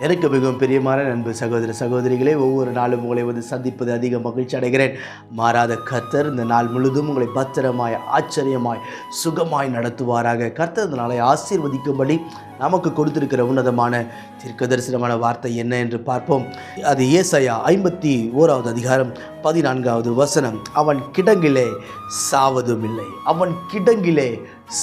எனக்கு மிகவும் பிரியமான அன்பு சகோதர சகோதரிகளே, ஒவ்வொரு நாளும் உங்களை சந்திப்பது அதிக மகிழ்ச்சி அடைகிறேன். மாறாத கர்த்தர் இந்த நாள் முழுதும் உங்களை பத்திரமாய், ஆச்சரியமாய், சுகமாய் நடத்துவாராக. கர்த்தர் இந்த நாளை ஆசீர்வதிக்கும்படி நமக்கு கொடுத்திருக்கிற உன்னதமான தீர்க்கதரிசனமான வார்த்தை என்ன என்று பார்ப்போம். அது ஏசாயா 51வது அதிகாரம் 14வது வசனம். அவன் கிடங்கிலே சாவதுமில்லை, அவன் கிடங்கிலே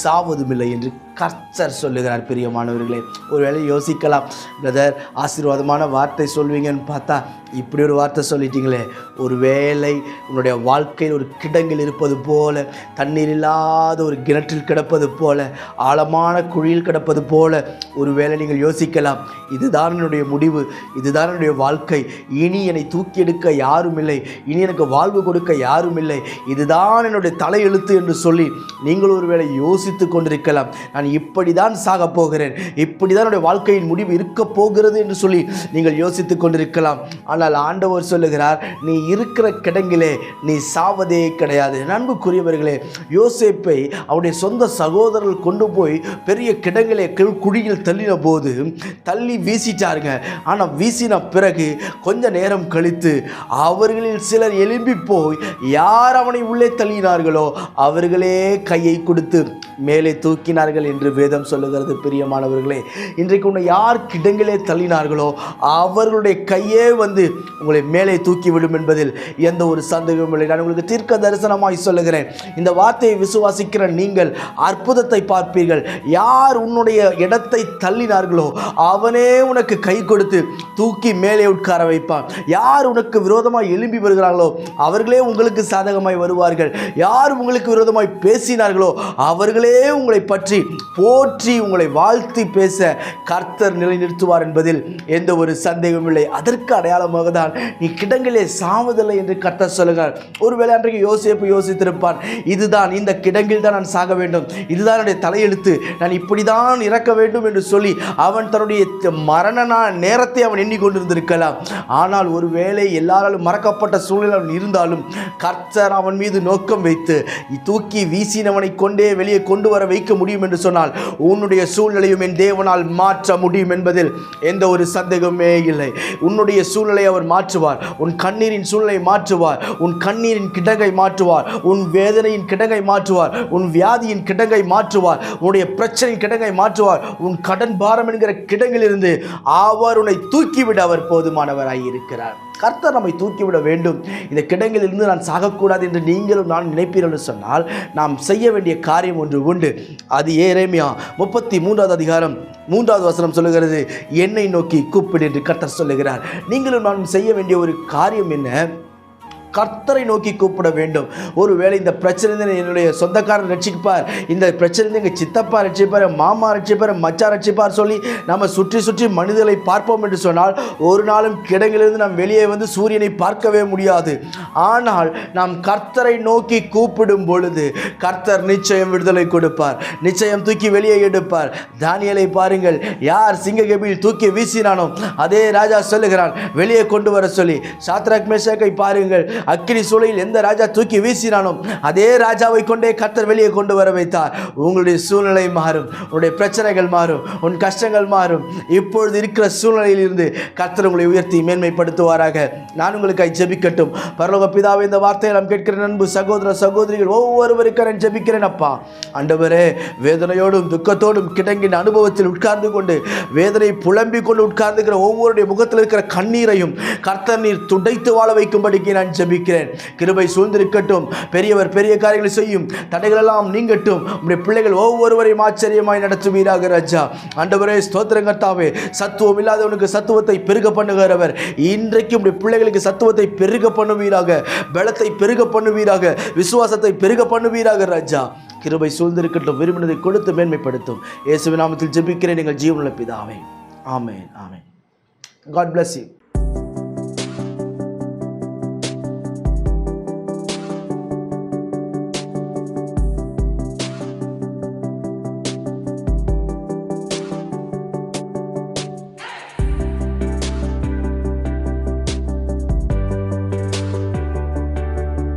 சாவதுமில்லை என்று கர்த்தர் சொல்லுகிறார். பிரியமானவர்களே, ஒருவேளை யோசிக்கலாம், பிரதர் ஆசீர்வாதமான வார்த்தை சொல்வீங்கன்னு பார்த்தா இப்படி ஒரு வார்த்தை சொல்லிட்டீங்களே. ஒருவேளை உன்னுடைய வாழ்க்கையில் ஒரு கிடங்கில் இருப்பது போல, தண்ணீர் இல்லாத ஒரு கிணற்றில் கிடப்பது போல, ஆழமான குழியில் கிடப்பது போல ஒருவேளை நீங்கள் யோசிக்கலாம், இதுதான் என்னுடைய முடிவு, இதுதான் என்னுடைய வாழ்க்கை, இனி என்னை தூக்கி எடுக்க யாரும் இல்லை, இனி எனக்கு வாழ்வு கொடுக்க யாரும் இல்லை, இதுதான் என்னுடைய தலையெழுத்து என்று சொல்லி நீங்கள் ஒருவேளை யோசித்து கொண்டிருக்கலாம். நான் இப்படி தான் சாக போகிறேன், இப்படி தான் என்னுடைய வாழ்க்கையின் முடிவு இருக்க போகிறது என்று சொல்லி நீங்கள் யோசித்து கொண்டிருக்கலாம். ஆனால் ஆண்டவர் சொல்லுகிறார், நீ இருக்கிற கிடங்கிலே நீ சாவதே கிடையாது. அன்புக்குரியவர்களே, யோசேப்பை அவருடைய சொந்த சகோதரர்கள் கொண்டு போய் பெரிய கிடங்கிலே குழியில் தள்ளின போது தள்ளி வீசிட்டாருங்க. ஆனால் வீசின பிறகு கொஞ்ச நேரம் கழித்து அவர்களில் சிலர் எழும்பி போய் யார் அவனை உள்ளே தள்ளினார்களோ அவர்களே கையை கொடுத்து மேலே தூக்கினார்கள் என்று வேதம் சொல்லுகிறது. பிரியமானவர்களே, இன்றைக்கு உன்னை யார் கிடங்கிலே தள்ளினார்களோ அவர்களுடைய கையே உங்களை மேலே தூக்கிவிடும் என்பதில் எந்த ஒரு சந்தேகமும் இல்லை. நான் உங்களுக்கு தீர்க்க தரிசனமாய் சொல்லுகிறேன், இந்த வார்த்தையை விசுவாசிக்கிற நீங்கள் அற்புதத்தை பார்ப்பீர்கள். யார் உன்னுடைய இடத்தை தள்ளினார்களோ அவனே உனக்கு கை கொடுத்து தூக்கி மேலே உட்கார வைப்பான். யார் உனக்கு விரோதமாய் எழும்பி வருகிறார்களோ அவர்களே உங்களுக்கு சாதகமாய் வருவார்கள். யார் உங்களுக்கு விரோதமாய் பேசினார்களோ அவர்களே உங்களை பற்றி போற்றி உங்களை வாழ்த்தி பேச கர்த்தர் நிலைநிறுத்துவார் என்பதில் எந்த ஒரு சந்தேகமும் இல்லை. அதற்கு அடையாளமாக தான் நீ கிடங்கிலே சாவதில்லை என்று கர்த்தர் சொல்லுகிறார். ஒருவேளை அன்றைக்கு யோசேப்பு யோசித்திருப்பான், இதுதான் இந்த கிடங்கில் தான் நான் சாக வேண்டும், இதுதான் என்னுடைய தலையெழுத்து, நான் இப்படிதான் இறக்க வேண்டும் என்று சொல்லி அவன் தன்னுடைய மரண நேரத்தை அவன் எண்ணிக்கொண்டிருந்திருக்கலாம். ஆனால் ஒருவேளை எல்லாராலும் மறக்கப்பட்ட சூழ்நிலை அவன் இருந்தாலும் கர்த்தர் அவன் மீது நோக்கம் வைத்து தூக்கி வீசினவனை கொண்டே வெளியே கொண்டு வர வைக்க முடியும் என்று சொன்னால் உன்னுடைய சூழ்நிலையும் என் தேவனால் மாற்ற முடியும் என்பதில் எந்த ஒரு சந்தேகமே இல்லை. உன்னுடைய சூழ்நிலை அவர் மாற்றுவார், உன் கண்ணீரின் சூழ்நிலை மாற்றுவார், உன் கண்ணீரின் கிடங்கை மாற்றுவார், உன் வேதனையின் கிடங்கை மாற்றுவார், உன் வியாதியின் கிடங்கை மாற்றுவார், உன்னுடைய பிரச்சனையின் கிடங்கை மாற்றுவார், உன் கடன் பாரம் என்கிற கிடங்கிலிருந்து அவர் உன்னை தூக்கிவிட அவர் போதுமானவராய் இருக்கிறார். கர்த்தர் நம்மை தூக்கிவிட வேண்டும், இந்த கிடங்கில் இருந்து நான் சாகக்கூடாது என்று நீங்களும் நான் நினைப்பீர்கள் சொன்னால் நாம் செய்ய வேண்டிய காரியம் ஒன்று உண்டு. அது எரேமியா 33வது அதிகாரம் 3வது வசனம் சொல்லுகிறது, என்னை நோக்கி கூப்பிடு என்று கர்த்தர் சொல்லுகிறார். நீங்களும் நான் செய்ய வேண்டிய ஒரு காரியம் என்ன? கர்த்தரை நோக்கி கூப்பிட வேண்டும். ஒருவேளை இந்த பிரச்சனை என்னுடைய சொந்தக்காரன் ரட்சிப்பார், இந்த பிரச்சனை எங்கள் சித்தப்பா ரட்சிப்பார், மாமா ரட்சிப்பார், மச்சா ரட்சிப்பார் சொல்லி நம்ம சுற்றி சுற்றி மனிதர்களை பார்ப்போம் என்று சொன்னால் ஒரு நாளும் கிடங்கிலிருந்து நாம் வெளியே சூரியனை பார்க்கவே முடியாது. ஆனால் நாம் கர்த்தரை நோக்கி கூப்பிடும் பொழுது கர்த்தர் நிச்சயம் விடுதலை கொடுப்பார், நிச்சயம் தூக்கி வெளியே எடுப்பார். தானியேலை பாருங்கள், யார் சிங்ககபியில் தூக்கி வீசினானோ அதே ராஜா சொல்லுகிறான் வெளியே கொண்டு வர சொல்லி. சாத்ராக் மேஷாக்கை பாருங்கள், அக்கினி சூளையில் எந்த ராஜா தூக்கி வீசினானோ அதே ராஜாவை கொண்டே கர்த்தர் வெளியே கொண்டு வர வைத்தார். உங்களுடைய சூழ்நிலை மாறும், உங்களுடைய பிரச்சனைகள் மாறும், உன் கஷ்டங்கள் மாறும். இப்பொழுது இருக்கிற சூழ்நிலையில் இருந்து கர்த்தர் உங்களை உயர்த்தி மேன்மைப்படுத்துவாராக. நான் உங்களுக்காக ஜெபிக்கட்டும். பரலோக பிதாவே, இந்த வார்த்தையை நாம் கேட்கிற அன்பு சகோதர சகோதரிகள் ஒவ்வொருவருக்கும் நான் ஜெபிக்கிறேன். அப்பா ஆண்டவரே, வேதனையோடும் துக்கத்தோடும் கிடங்கின் அனுபவத்தில் உட்கார்ந்து கொண்டு வேதனை புலம்பிக் கொண்டு உட்கார்ந்துக்கிற ஒவ்வொருடைய முகத்தில் இருக்கிற கண்ணீரையும் கர்த்தர் நீர் துடைத்து வாழ வைக்கும்படிக்கு நான் ஜெபிக்கிறேன். கிருபை சூழ்ந்திருக்கட்டும். பெரியவர் பெரிய காரியங்களை செய்யும், தடைகள் எல்லாம் நீங்கட்டும். உம்முடைய பிள்ளைகள் ஒவ்வொருவரையும் ஆச்சரியமாய் நடத்துவீராக ராஜா. ஆண்டவரே ஸ்தோத்திரம் கர்த்தாவே, சத்துவம் இல்லாதவனுக்கு சத்துவத்தை பெருக பண்ணுகிறவர், இன்றைக்கு உம்முடைய பிள்ளைகளுக்கு சத்துவத்தை பெருக பண்ணுவீராக, பலத்தை பெருக பண்ணுவீராக, விசுவாசத்தை பெருக பண்ணுவீராக ராஜா. கிருபை சூழ்ந்திருக்கட்டும். விரும்பினதை கொடுத்து மேன்மைப்படுத்தும். இயேசுவின் நாமத்தில் ஜெபிக்கிறேன் எங்கள் ஜீவனுள்ள பிதாவே. ஆமென், ஆமென். God bless you.